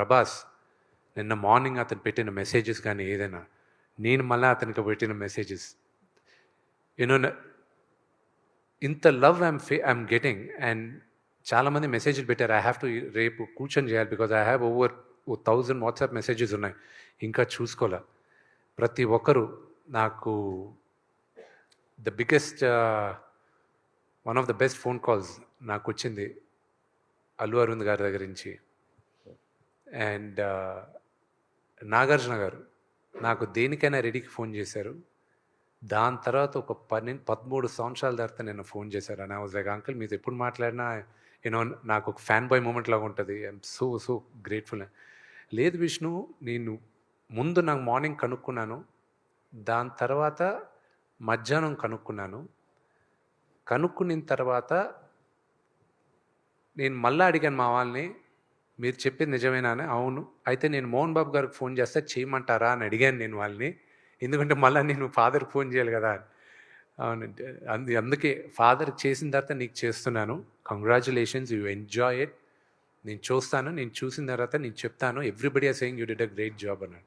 ప్రభాస్ నిన్న మార్నింగ్ అతను పెట్టిన మెసేజెస్ కానీ ఏదైనా, నేను మళ్ళీ అతనికి పెట్టిన మెసేజెస్, యూనో ఇంత లవ్ ఐఎమ్ గెటింగ్. అండ్ చాలామంది మెసేజ్లు పెట్టారు, ఐ హ్యావ్ టు రేపు కూర్చొని చేయాలి because I have over 1000 WhatsApp messages ఉన్నాయి, ఇంకా చూసుకోలే. ప్రతి ఒక్కరు నాకు the biggest one of the best phone calls నాకు వచ్చింది అల్లు అరవింద్ గారి దగ్గర నుంచి. అండ్ నాగార్జున గారు నాకు దేనికైనా రెడీకి ఫోన్ చేశారు. దాని తర్వాత ఒక 13 సంవత్సరాల తర్వాత నేను ఫోన్ చేశారు. And I was like, uncle మీతో ఎప్పుడు మాట్లాడినా యూనో నాకు ఒక ఫ్యాన్ బాయ్ మూమెంట్ లాగా ఉంటుంది. I'm so grateful. లేదు విష్ణు, నేను ముందు నాకు మార్నింగ్ కనుక్కున్నాను, దాని తర్వాత మధ్యాహ్నం కనుక్కున్నాను, కనుక్కున్న తర్వాత నేను మళ్ళీ అడిగాను మా వాళ్ళని, మీరు చెప్పింది నిజమేనా అని. అవును, అయితే నేను మోహన్ బాబు గారికి ఫోన్ చేస్తే చేయమంటారా అని అడిగాను నేను వాళ్ళని, ఎందుకంటే మళ్ళీ నేను ఫాదర్కి ఫోన్ చేయాలి కదా. అవునంటే అందుకే ఫాదర్కి చేసిన తర్వాత నీకు చేస్తున్నాను. Congratulations, you enjoy it. నేను చూస్తాను, నేను చూసిన తర్వాత నేను చెప్తాను. Everybody are saying you did a great job అన్నాడు.